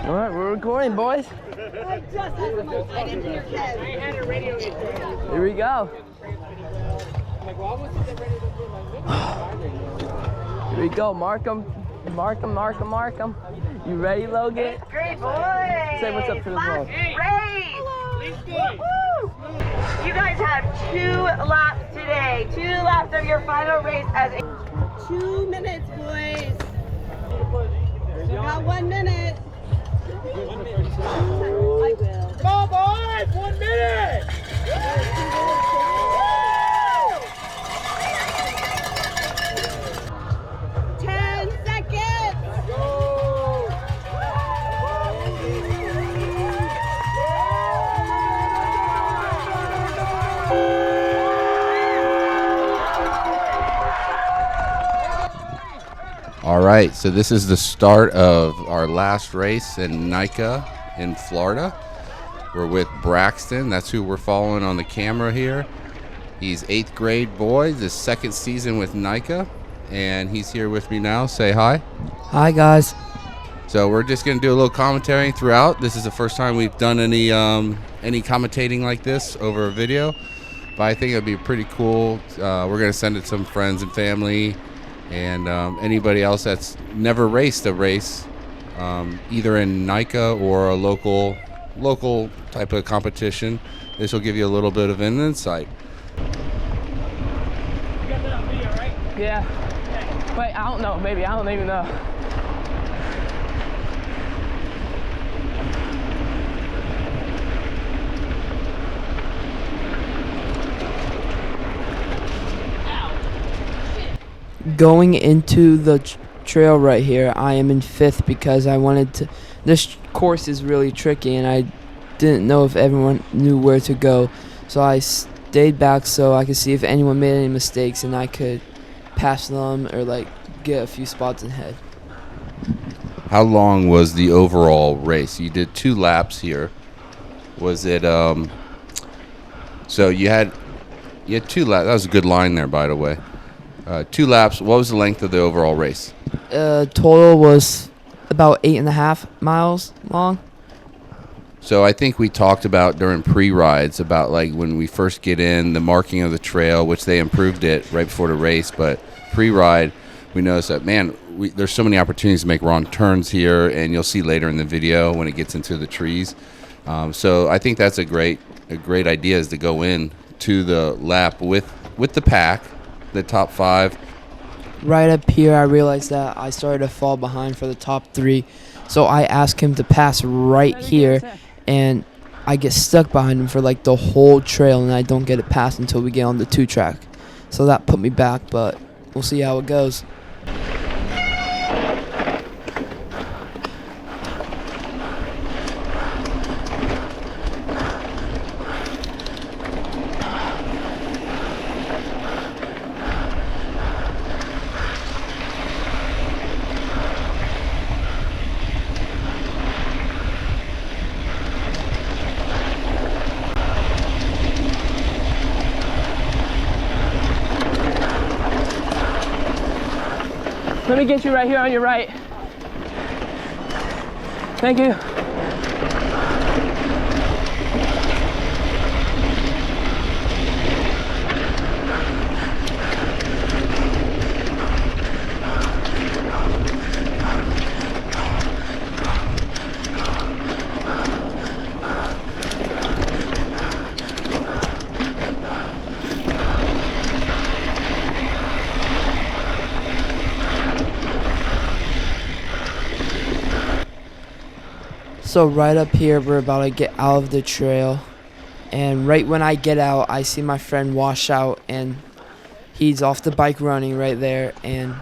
All right, we're recording, boys. I just had the most. I didn't hear Ken. I had a radio issue. Here we go. Here we go, Markham. You ready, Logan? Great boy. Say what's up to the vlog. Race. You guys have 2 laps today. 2 laps of your final race as a 2 minutes, boys. You got 1 minute. I will. Come on, boys! 1 minute! 10 seconds. All right, so this is the start of our last race in NICA in Florida. We're with Braxton. That's who we're following on the camera here. He's 8th grade boy, his 2nd season with NICA, and he's here with me now. Say hi. Hi, guys. So we're just going to do a little commentary throughout. This is the first time we've done any commentating like this over a video, but I think it'll be pretty cool. We're going to send it to some friends and family, and anybody else that's never raced a race, either in NICA or a local type of competition. This will give you a little bit of an insight. You got that on video, right? Yeah. Wait, I don't know, maybe. I don't even know. Going into the trail right here, I am in 5th because I wanted to. This course is really tricky, and I didn't know if everyone knew where to go, so I stayed back so I could see if anyone made any mistakes and I could pass them or like get a few spots ahead. How long was the overall race? You did 2 laps here. Was it so you had 2 laps. That was a good line there, by the way. 2 laps. What was the length of the overall race? Total was about 8.5 miles long. So I think we talked about during pre-rides about like when we first get in, the marking of the trail, which they improved it right before the race. But pre-ride, we noticed that, man, there's so many opportunities to make wrong turns here, and you'll see later in the video when it gets into the trees. So I think that's a great idea, is to go in to the lap with the pack, the top 5. Right up here, I realized that I started to fall behind for the top 3, so I asked him to pass right here, and I get stuck behind him for like the whole trail, and I don't get it passed until we get on the 2 track. So that put me back, but we'll see how it goes. Let me get you right here on your right. Thank you. So right up here, we're about to get out of the trail, and right when I get out, I see my friend wash out, and he's off the bike running right there. And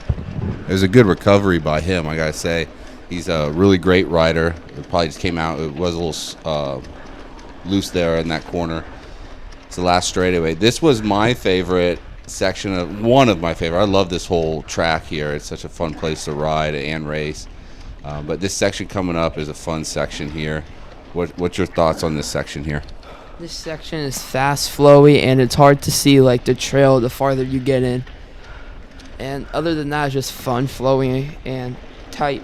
It was a good recovery by him, I gotta say. He's a really great rider. It probably just came out. It was a little loose there in that corner. It's the last straightaway. This was my favorite section, one of my favorite. I love this whole track here. It's such a fun place to ride and race. But this section coming up is a fun section here. What's your thoughts on this section here? this section is fast, flowy, and it's hard to see like the trail the farther you get in. And other than that, it's just fun, flowing, and tight.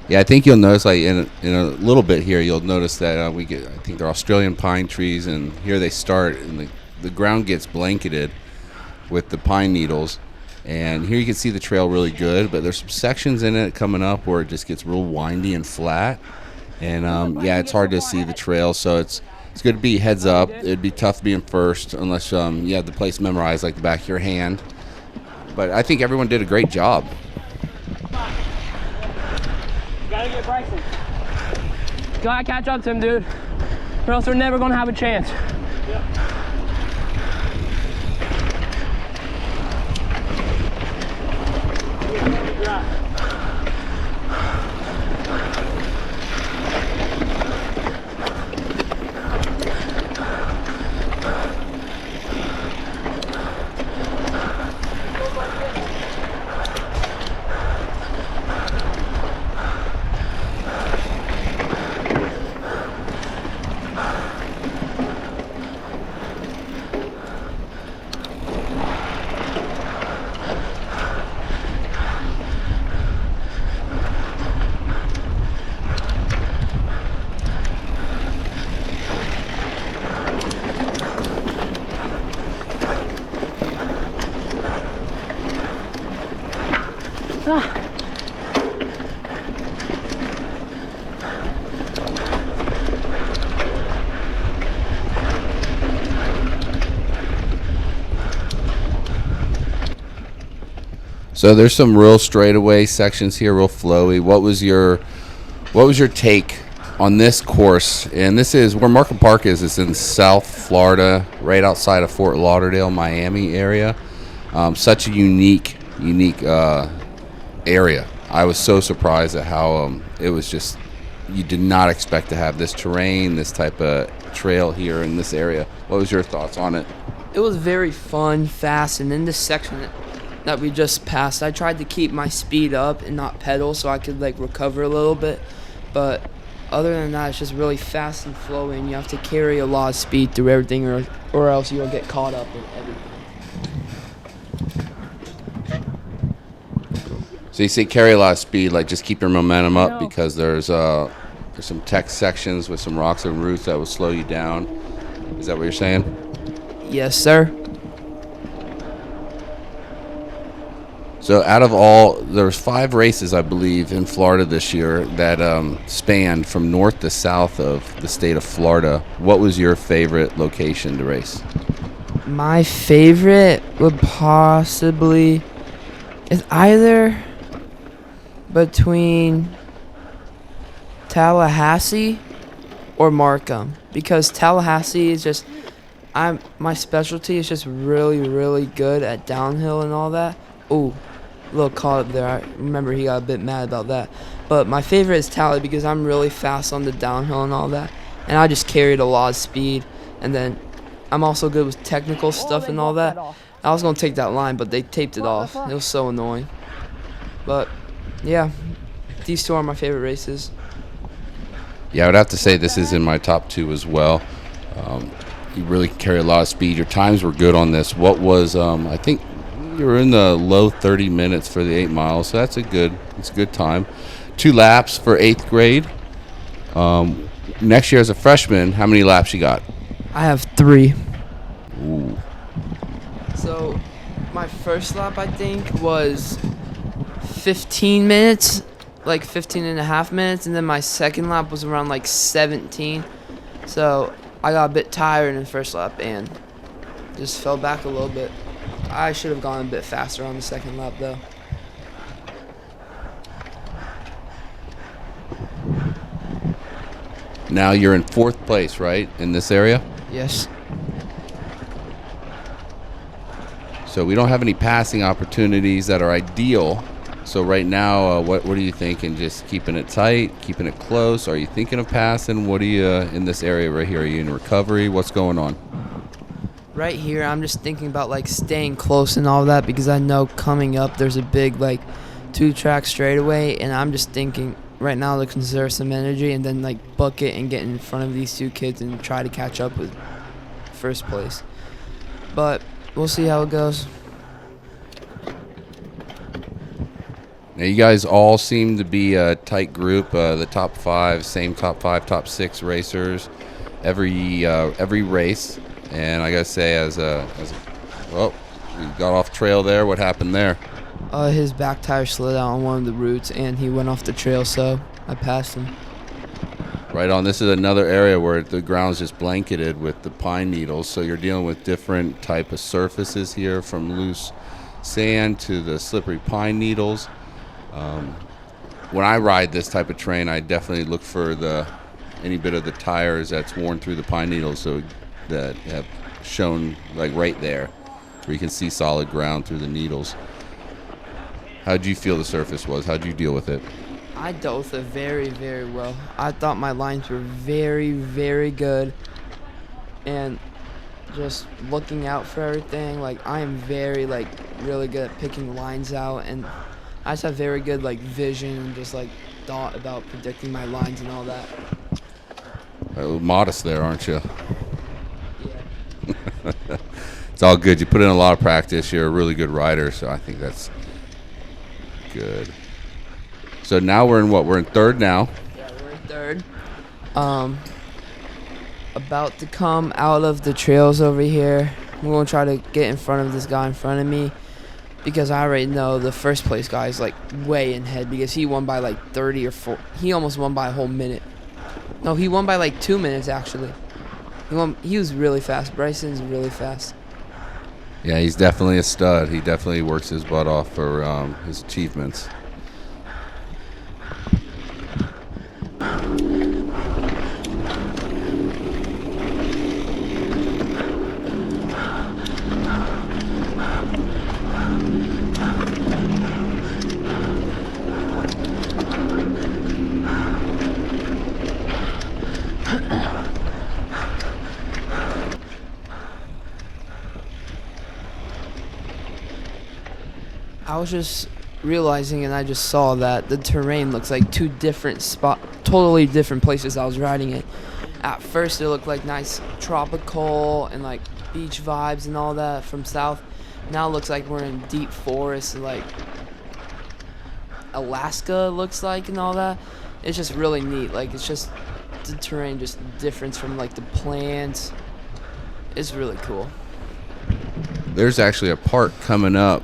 Yeah, I think you'll notice, like in a little bit here, you'll notice that we get, I think they're Australian pine trees, and here they start, and the ground gets blanketed with the pine needles. And here you can see the trail really good, but there's some sections in it coming up where it just gets real windy and flat. And yeah, it's hard to see the trail, so it's good to be heads up. It'd be tough being first unless you have the place memorized like the back of your hand. But I think everyone did a great job. Gotta get Braxton. Gotta catch up to him, dude. Or else we're never gonna have a chance. Yep. So there's some real straightaway sections here, real flowy. What was your take on this course? And this is where Markham Park is. It's in South Florida, right outside of Fort Lauderdale, Miami area. Such a unique area. I was so surprised at how it was just, you did not expect to have this terrain, this type of trail here in this area. What was your thoughts on it? It was very fun, fast, and in this section that we just passed, I tried to keep my speed up and not pedal so I could like recover a little bit. But other than that, it's just really fast and flowing. You have to carry a lot of speed through everything, or else you'll get caught up in everything. So you say carry a lot of speed, like just keep your momentum up, because there's some tech sections with some rocks and roots that will slow you down. Is that what you're saying? Yes, sir. So out of all, there's 5 races, I believe, in Florida this year that spanned from north to south of the state of Florida. What was your favorite location to race? My favorite would possibly, is either between Tallahassee or Markham, because Tallahassee is just, my specialty is just really, really good at downhill and all that. Ooh, little caught up there. I remember he got a bit mad about that. But my favorite is Tally because I'm really fast on the downhill and all that. And I just carried a lot of speed. And then I'm also good with technical stuff and all that. I was going to take that line, but they taped it off. It was so annoying. But, yeah, these two are my favorite races. Yeah, I would have to say this is in my top 2 as well. You really carry a lot of speed. Your times were good on this. What was, I think, you were in the low 30 minutes for the 8 miles, so it's a good time. 2 laps for 8th grade. Next year as a freshman, how many laps you got? I have 3. Ooh. So my first lap, I think, was 15 minutes, like 15 and a half minutes, and then my second lap was around like 17. So I got a bit tired in the first lap and just fell back a little bit. I should have gone a bit faster on the second lap, though. Now you're in 4th place, right, in this area? Yes. So we don't have any passing opportunities that are ideal. So right now, what are you thinking? Just keeping it tight, keeping it close? Are you thinking of passing? What are you in this area right here? Are you in recovery? What's going on? Right here, I'm just thinking about like staying close and all that because I know coming up there's a big like 2-track straightaway, and I'm just thinking right now to conserve some energy and then like bucket and get in front of these 2 kids and try to catch up with first place. But we'll see how it goes. Now, you guys all seem to be a tight group. The top 5, same top 5, top 6 racers every race. And I gotta say, well, we got off trail there. What happened there? His back tire slid out on one of the routes, and he went off the trail, so I passed him. Right on. This is another area where the ground's just blanketed with the pine needles, so you're dealing with different type of surfaces here, from loose sand to the slippery pine needles. When I ride this type of terrain, I definitely look for any bit of the tires that's worn through the pine needles, so that have shown like right there, where you can see solid ground through the needles. How'd you feel the surface was? How'd you deal with it? I dealt with it very, very well. I thought my lines were very, very good, and just looking out for everything. Like, I am very, like, really good at picking lines out, and I just have very good, like, vision and just, like, thought about predicting my lines and all that. A little modest there, aren't you? Yeah. It's all good. You put in a lot of practice. You're a really good rider, so I think that's good. So now we're in what? We're in third now. Yeah, we're in third. About to come out of the trails over here. I'm going to try to get in front of this guy in front of me, because I already know the first place guy is like way in head, because he won by like 30 or 40. He almost won by a whole minute. No, he won by like 2 minutes actually. He was really fast. Bryson's really fast. Yeah, he's definitely a stud. He definitely works his butt off for his achievements. I was just realizing, and I just saw that the terrain looks like two different totally different places I was riding it. At first it looked like nice tropical and like beach vibes and all that from south. Now it looks like we're in deep forest, like Alaska looks like, and all that. It's just really neat. Like, it's just the terrain just different from like the plants. It's really cool. There's actually a park coming up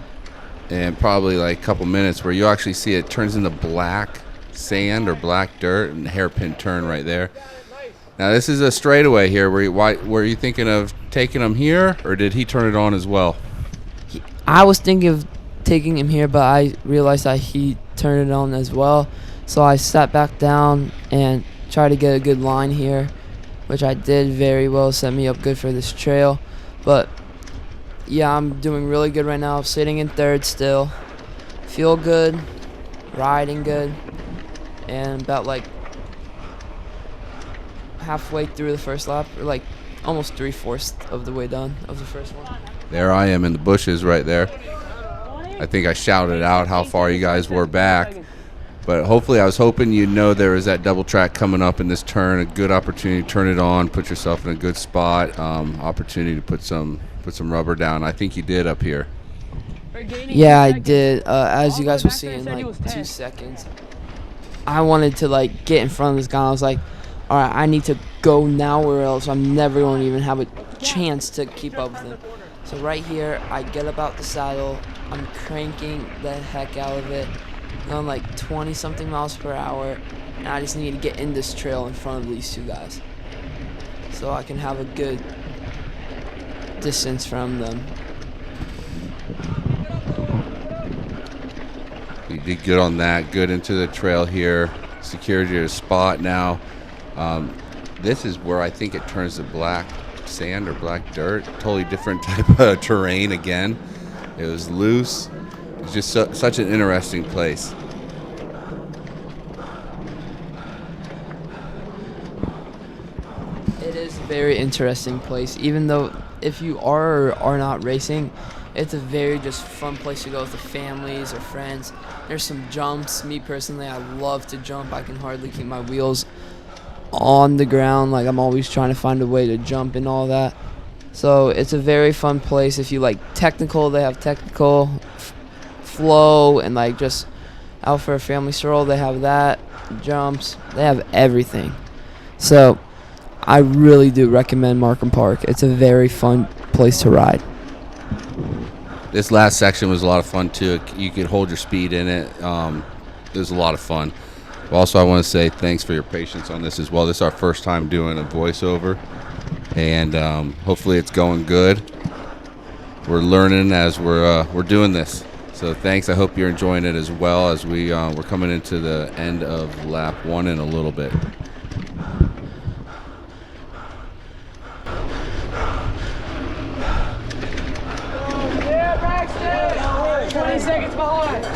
in probably like a couple minutes where you'll actually see it turns into black sand or black dirt, and hairpin turn right there. Now this is a straightaway here. Were you thinking of taking him here, or did he turn it on as well? I was thinking of taking him here, but I realized that he turned it on as well. So I sat back down and tried to get a good line here, which I did very well, set me up good for this trail. But yeah, I'm doing really good right now, sitting in third still. Feel good, riding good, and about like halfway through the first lap, or like almost 3/4 of the way done of the first one. There I am in the bushes right there. I think I shouted out how far you guys were back. But hopefully, I was hoping you'd know there was that double track coming up in this turn. A good opportunity to turn it on, put yourself in a good spot. Opportunity to put some rubber down. I think you did up here. Yeah, I did. As you guys will see in like 2 seconds, I wanted to like get in front of this guy. I was like, all right, I need to go now, or else I'm never going to even have a chance to keep up with him. So right here, I get up out the saddle. I'm cranking the heck out of it. Going like 20-something miles per hour, and I just need to get in this trail in front of these two guys, so I can have a good distance from them. You did good on that. Good into the trail here. Secured your spot now. This is where I think it turns to black sand or black dirt. Totally different type of terrain again. It was loose. It's just such an interesting place. It is a very interesting place, even though if you are or are not racing, it's a very just fun place to go with the families or friends. There's some jumps. Me personally, I love to jump. I can hardly keep my wheels on the ground. Like, I'm always trying to find a way to jump and all that. So it's a very fun place. If you like technical, they have technical, flow, and like just out for a family stroll. They have that, jumps, they have everything. So I really do recommend Markham Park. It's a very fun place to ride. This last section was a lot of fun too. You could hold your speed in it. It was a lot of fun. Also, I want to say thanks for your patience on this as well. This is our first time doing a voiceover, and hopefully it's going good. We're learning as we're doing this. So thanks. I hope you're enjoying it as well as we're coming into the end of lap 1 in a little bit. Yeah, Braxton! 20 seconds behind.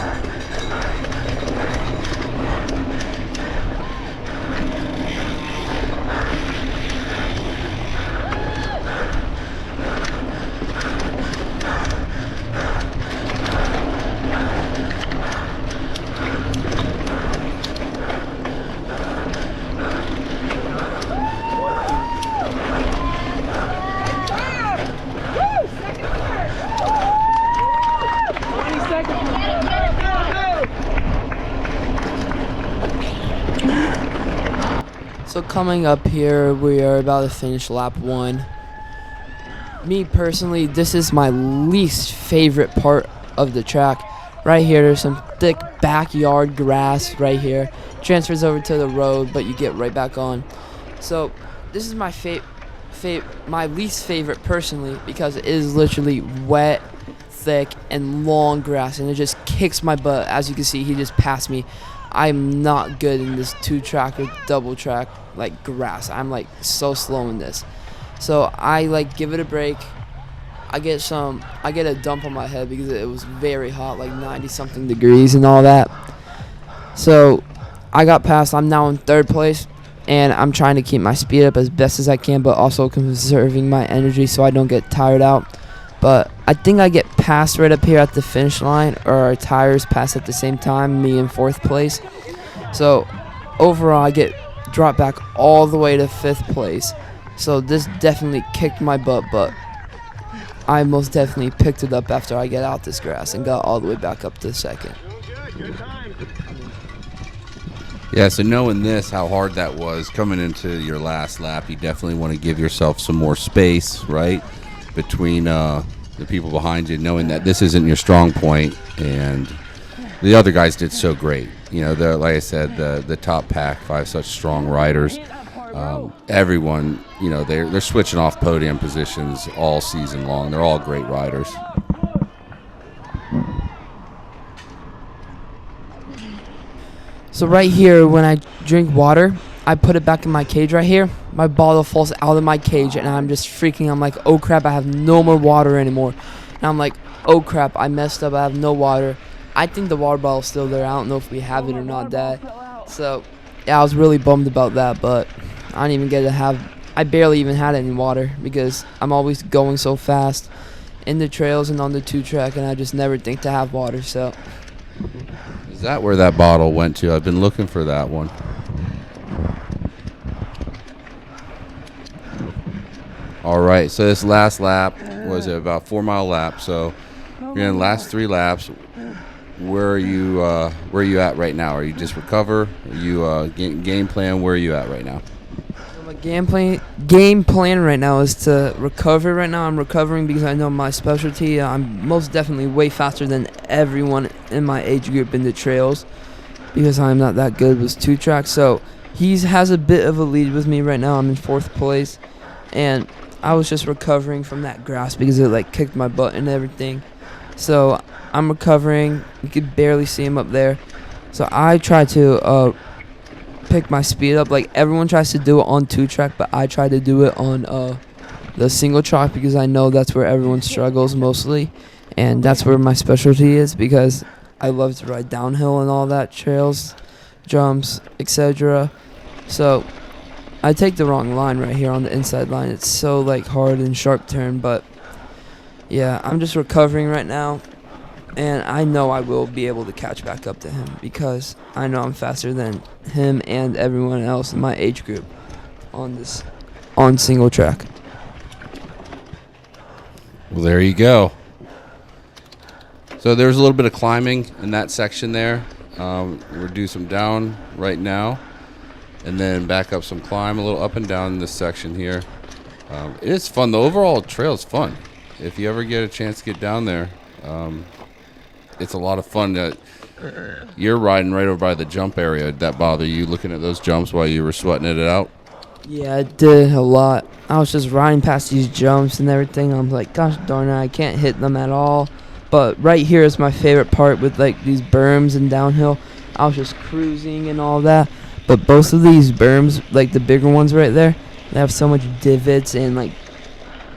So coming up here, we are about to finish lap 1. Me personally, this is my least favorite part of the track. Right here, there's some thick backyard grass right here. Transfers over to the road, but you get right back on. So this is my my least favorite personally, because it is literally wet, thick, and long grass, and it just kicks my butt. As you can see, he just passed me. I'm not good in this 2-track or double track like grass. I'm like so slow in this. So I like give it a break. I get a dump on my head because it was very hot, like 90 something degrees and all that. So I got past. I'm now in 3rd place, and I'm trying to keep my speed up as best as I can, but also conserving my energy so I don't get tired out. But I think I get passed right up here at the finish line, or our tires pass at the same time, me in 4th place. So overall, I get dropped back all the way to 5th place. So this definitely kicked my butt, but I most definitely picked it up after I get out this grass and got all the way back up to 2nd. Yeah, so knowing this, how hard that was coming into your last lap, you definitely want to give yourself some more space, right, between the people behind you, knowing that this isn't your strong point, and the other guys did so great. You know, like I said, the top pack, 5 such strong riders. Everyone, you know, they're switching off podium positions all season long. They're all great riders. So right here, when I drink water, I put it back in my cage right here. My bottle falls out of my cage, and I'm just freaking. I'm like, oh crap, I have no more water anymore. And I'm like, oh crap, I messed up. I have no water. I think the water bottle's still there. I don't know if we have it or not, Dad. So yeah, I was really bummed about that, but I didn't even get to have. I barely even had any water because I'm always going so fast in the trails and on the 2-track, and I just never think to have water. So Is that where that bottle went to? I've been looking for that one. All right, so this last lap was about 4-mile lap. So you're in the last 3 laps. Where are you at right now? Are you just recover? Are you game plan? Where are you at right now? So my game plan right now is to recover. Right now I'm recovering because I know my specialty. I'm most definitely way faster than everyone in my age group in the trails because I'm not that good with 2-track. So he has a bit of a lead with me right now. I'm in 4th place, and I was just recovering from that grass because it like kicked my butt and everything. So I'm recovering. You could barely see him up there. So I try to pick my speed up. Like everyone tries to do it on 2-track, but I try to do it on the single track because I know that's where everyone struggles mostly, and that's where my specialty is because I love to ride downhill and all that, trails, jumps, etc. So I take the wrong line right here on the inside line. It's so like hard and sharp turn, but yeah, I'm just recovering right now, and I know I will be able to catch back up to him because I know I'm faster than him and everyone else in my age group on single track. Well, there you go. So there's a little bit of climbing in that section there. We'll do some down right now, and then back up some climb, a little up and down this section here. It is fun. The overall trail is fun. If you ever get a chance to get down there, it's a lot of fun. You're riding right over by the jump area. Did that bother you, looking at those jumps while you were sweating it out? Yeah, it did a lot. I was just riding past these jumps and everything. I'm like, gosh darn it, I can't hit them at all. But right here is my favorite part with like these berms and downhill. I was just cruising and all that. But both of these berms, like the bigger ones right there, they have so much divots and like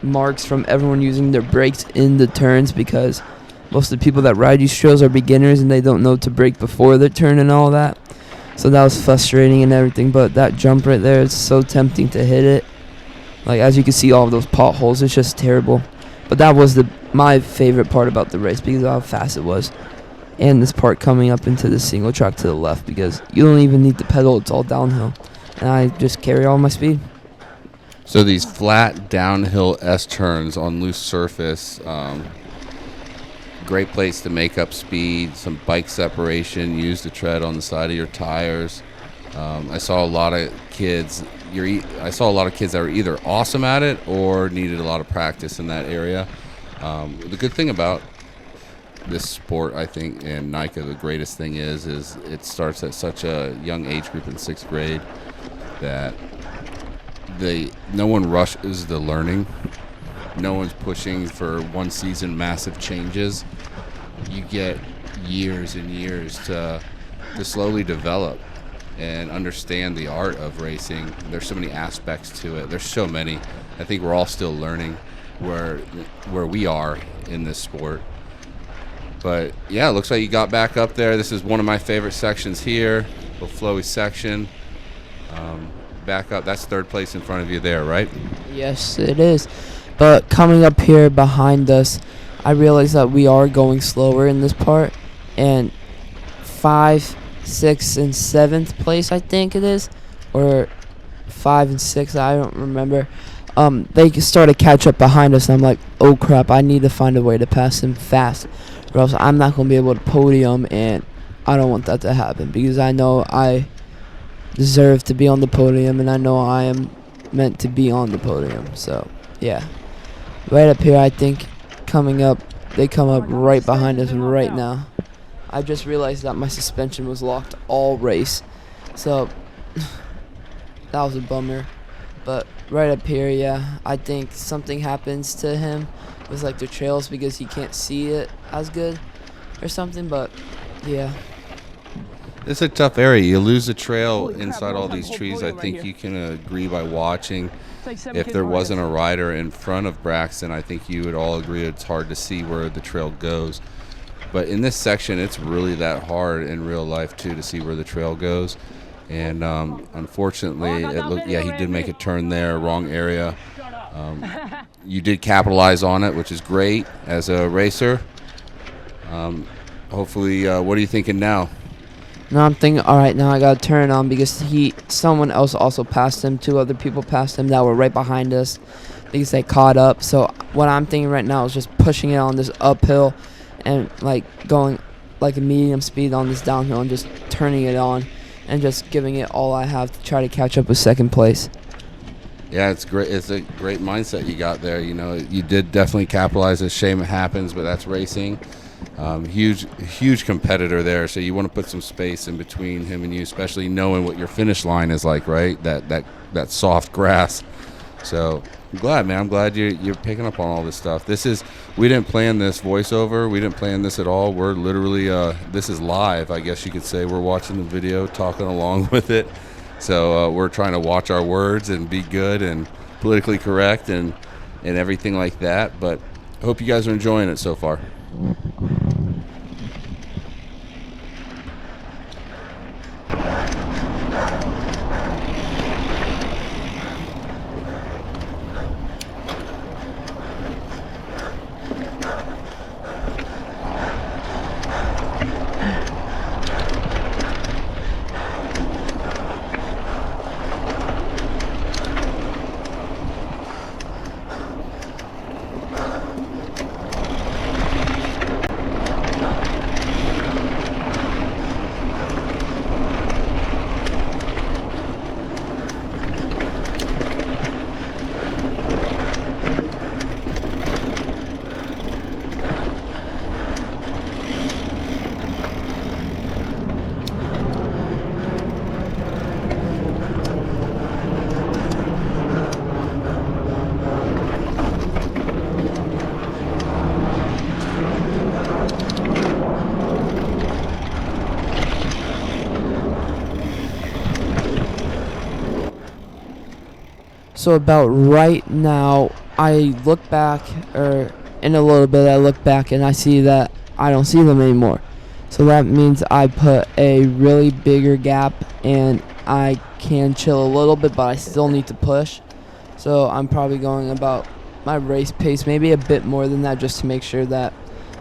marks from everyone using their brakes in the turns, because most of the people that ride these trails are beginners and they don't know to brake before the turn and all that. So that was frustrating and everything, but that jump right there is so tempting to hit it. Like, as you can see, all of those potholes, it's just terrible. But that was my favorite part about the race, because of how fast it was. And this part coming up into the single track to the left, because you don't even need to pedal, it's all downhill. And I just carry all my speed. So these flat downhill S-turns on loose surface, great place to make up speed, some bike separation, use the tread on the side of your tires. I saw a lot of kids. That were either awesome at it or needed a lot of practice in that area. The good thing about this sport, I think, and NICA, the greatest thing is it starts at such a young age group in 6th grade that no one rushes the learning. No one's pushing for one season massive changes. You get years and years to slowly develop and understand the art of racing. There's so many aspects to it. There's so many. I think we're all still learning where we are in this sport. But yeah, it looks like you got back up there. This is one of my favorite sections here, the flowy section. Back up. That's 3rd place in front of you there, right? Yes, it is. But coming up here behind us, I realized that we are going slower in this part. And 5, 6, and 7th place, I think it is, or 5 and 6, I don't remember. They started to catch up behind us, and I'm like, oh crap, I need to find a way to pass them fast, or else I'm not going to be able to podium, and I don't want that to happen, because I know I deserve to be on the podium, and I know I am meant to be on the podium. So yeah, right up here, I think they come up right behind us right now. I just realized that my suspension was locked all race, so that was a bummer. But right up here, yeah, I think something happens to him with like the trails, because he can't see it as good or something. But yeah, it's a tough area. You lose the trail inside all these trees. I think you can agree by watching. If there wasn't a rider in front of Braxton, I think you would all agree it's hard to see where the trail goes. But in this section, it's really that hard in real life, too, to see where the trail goes. And unfortunately, he did make a turn there, wrong area. You did capitalize on it, which is great as a racer. Hopefully, what are you thinking now? now I'm thinking, all right, now I gotta turn it on, because someone else also passed him. 2 other people passed him that were right behind us, because they caught up. So what I'm thinking right now is just pushing it on this uphill and like going like a medium speed on this downhill and just turning it on and just giving it all I have to try to catch up with 2nd place. Yeah, it's great. It's a great mindset you got there. You know, you did definitely capitalize. It's a shame it happens, but that's racing. Huge competitor there. So you want to put some space in between him and you, especially knowing what your finish line is like, right? That soft grass. So I'm glad, man. I'm glad you're picking up on all this stuff. We didn't plan this voiceover. We didn't plan this at all. We're literally, this is live, I guess you could say. We're watching the video, talking along with it. So we're trying to watch our words and be good and politically correct and everything like that. But I hope you guys are enjoying it so far. So about right now, I look back, or in a little bit, I look back and I see that I don't see them anymore. So that means I put a really bigger gap, and I can chill a little bit, but I still need to push. So I'm probably going about my race pace, maybe a bit more than that, just to make sure that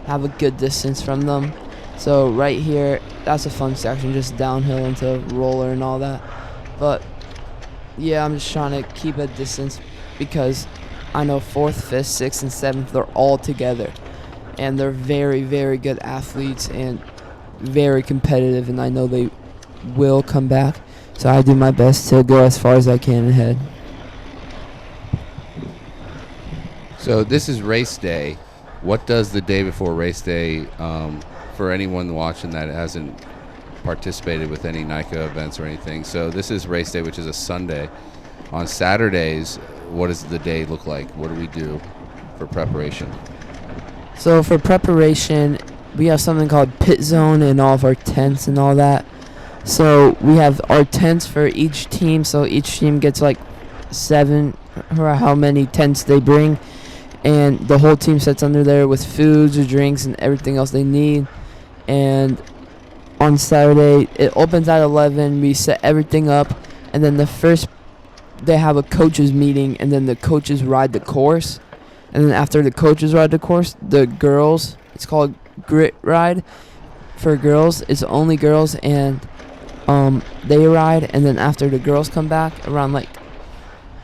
I have a good distance from them. So right here, that's a fun section, just downhill into roller and all that. But yeah, I'm just trying to keep a distance because I know 4th, 5th, 6th, and 7th, they're all together. And they're very, very good athletes and very competitive, and I know they will come back. So I do my best to go as far as I can ahead. So this is race day. What does the day before race day, for anyone watching that hasn't participated with any NICA events or anything? So this is race day, which is a Sunday. On Saturdays, what does the day look like? What do we do for preparation? So for preparation, we have something called pit zone and all of our tents and all that. So we have our tents for each team. So each team gets like 7 or how many tents they bring. And the whole team sits under there with foods or drinks and everything else they need. And on Saturday, it opens at 11. We set everything up. And then they have a coaches meeting. And then the coaches ride the course. And then after the coaches ride the course, the girls, it's called grit ride for girls. It's only girls, and they ride. And then after the girls come back around like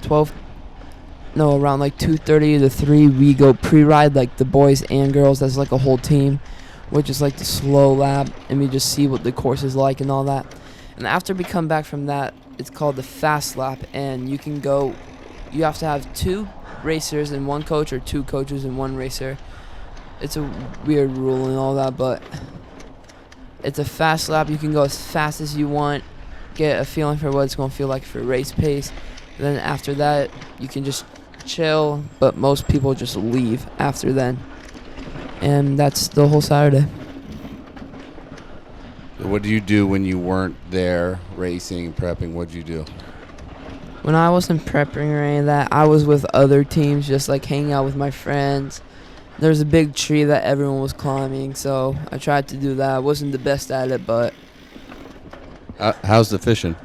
2:30 to 3, we go pre-ride, like the boys and girls. That's like a whole team, which is like the slow lap, and we just see what the course is like and all that. And after we come back from that, it's called the fast lap, and you have to have 2 racers and 1 coach, or 2 coaches and 1 racer. It's a weird rule and all that, but it's a fast lap. You can go as fast as you want, get a feeling for what it's going to feel like for race pace. And then after that, you can just chill, but most people just leave after then. And that's the whole Saturday. What do you do when you weren't there racing, prepping? What did you do? When I wasn't prepping or any of that, I was with other teams, just like hanging out with my friends. There was a big tree that everyone was climbing, so I tried to do that. I wasn't the best at it, but... How's the fishing?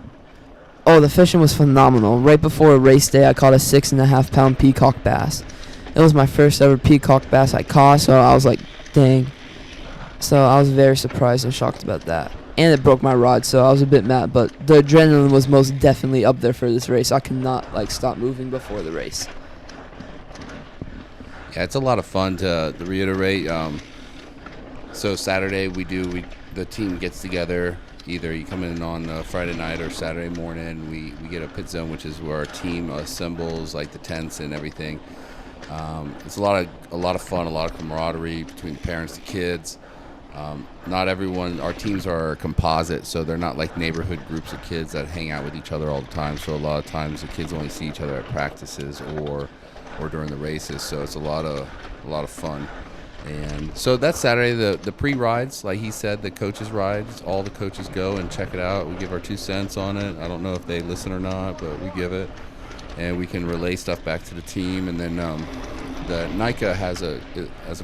Oh, the fishing was phenomenal. Right before race day, I caught a 6.5-pound peacock bass. It was my first ever peacock bass I caught, so I was like, dang. So I was very surprised and shocked about that. And it broke my rod, so I was a bit mad, but the adrenaline was most definitely up there for this race. I could not stop moving before the race. Yeah, it's a lot of fun to reiterate. So Saturday the team gets together. Either you come in on Friday night or Saturday morning. We get a pit zone, which is where our team assembles, like the tents and everything. It's a lot of fun, a lot of camaraderie between the parents and kids. Not everyone, our teams are composite, so they're not like neighborhood groups of kids that hang out with each other all the time. So a lot of times the kids only see each other at practices or during the races. So it's a lot of fun. And so that's Saturday, the pre-rides, like he said, the coaches rides. All the coaches go and check it out. We give our 2 cents on it. I don't know if they listen or not, but we give it, and we can relay stuff back to the team. And then the NICA as an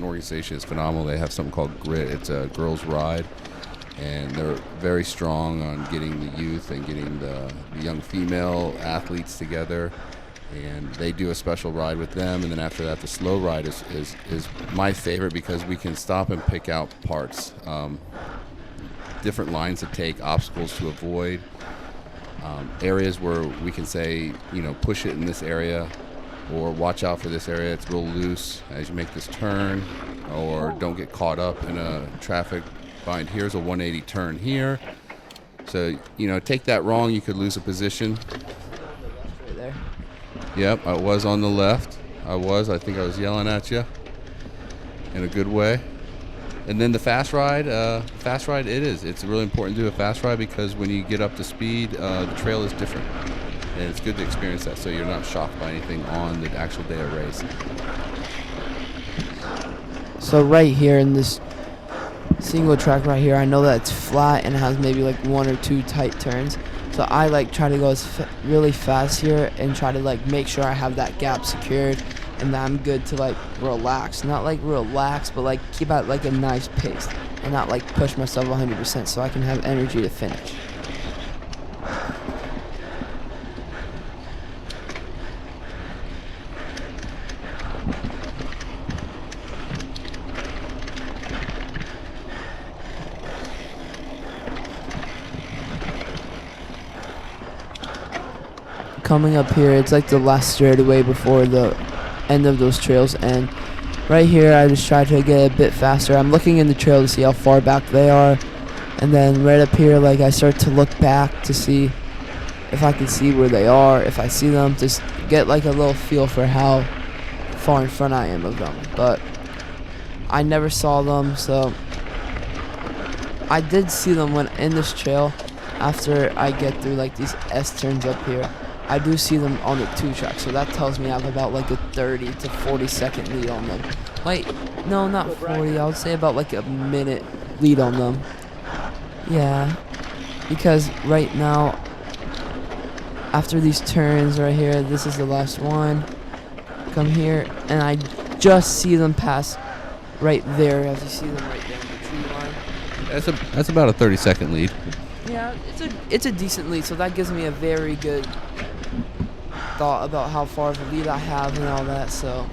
organization is phenomenal. They have something called GRIT. It's a girls' ride, and they're very strong on getting the youth and getting the young female athletes together. And they do a special ride with them, and then after that, the slow ride is my favorite because we can stop and pick out parts, different lines to take, obstacles to avoid, areas where we can say, push it in this area, or watch out for this area. It's real loose as you make this turn, or don't get caught up in a traffic bind. Here's a 180 turn here. So, take that wrong, you could lose a position. Right there. Yep, I was on the left. I think I was yelling at you in a good way. And then the fast ride, it is. It's really important to do a fast ride because when you get up to speed, the trail is different. And it's good to experience that so you're not shocked by anything on the actual day of race. So right here in this single track right here, I know that it's flat and it has maybe like 1 or 2 tight turns. So I like try to go really fast here and try to like make sure I have that gap secured and that I'm good to like relax. Not like relax, but like keep at like a nice pace and not like push myself 100% so I can have energy to finish. Coming up here, it's like the last straightaway before the end of those trails, and right here I just try to get a bit faster. I'm looking in the trail to see how far back they are, and then right up here like I start to look back to see if I can see where they are, if I see them, just get like a little feel for how far in front I am of them. But I never saw them, so I did see them when in this trail after I get through like these S turns up here. I do see them on the 2 track, so that tells me I have about like a 30 to 40 second lead on them. Like, no, not 40, I would say about like a minute lead on them. Yeah, because right now, after these turns right here, this is the last one. Come here, and I just see them pass right there, as you see them right there in the tree line. That's about a 30-second lead. Yeah, it's a decent lead, so that gives me a very good thought about how far of a lead I have and all that. So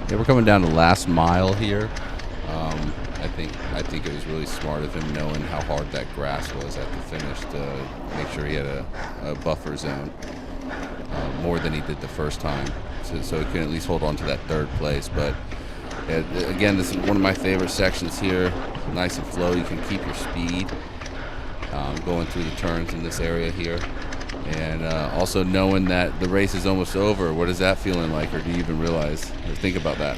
yeah, we're coming down to the last mile here. I think it was really smart of him knowing how hard that grass was at the finish to make sure he had a buffer zone more than he did the first time, so he can at least hold on to that 3rd place. But again, this is one of my favorite sections here. Nice and flow. You can keep your speed going through the turns in this area here. And also knowing that the race is almost over, what is that feeling like, or do you even realize or think about that?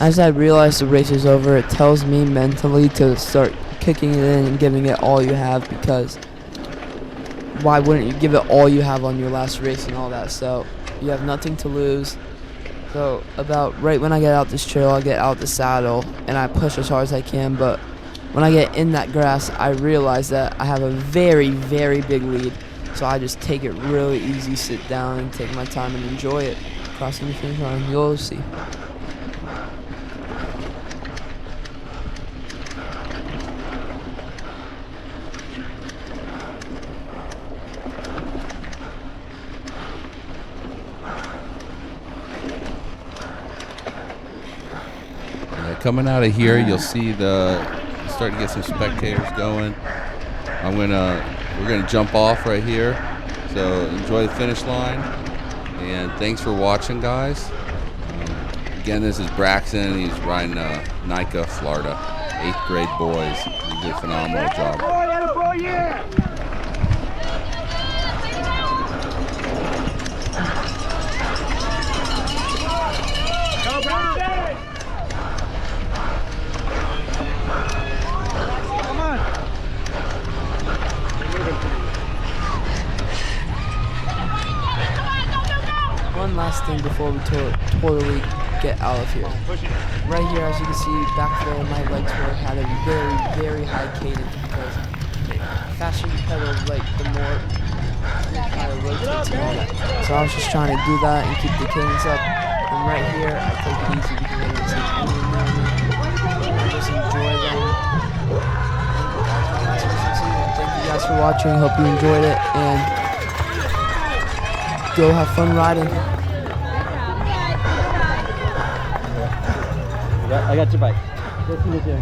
As I realize the race is over, it tells me mentally to start kicking it in and giving it all you have, because why wouldn't you give it all you have on your last race and all that? So you have nothing to lose. So about right when I get out this trail, I get out the saddle and I push as hard as I can, but when I get in that grass, I realize that I have a very, very big lead. So I just take it really easy, sit down, and take my time and enjoy it. Crossing the finish line, you'll see. Coming out of here, you'll see start to get some spectators going. We're gonna jump off right here, so enjoy the finish line, and thanks for watching, guys. Again, this is Braxton. He's riding NICA, Florida, 8th grade boys. He did a phenomenal job. One last thing before we totally get out of here. Right here, as you can see, back there, my legs had a very, very high cadence, because the faster you pedal, like the more you kind of rotates and all that. So I was just trying to do that and keep the cadence up. And right here, I take it easy because I don't see anything near me. I just enjoy them. Thank you guys for watching. Hope you enjoyed it, and go have fun riding. I got your bike. Nice to meet you.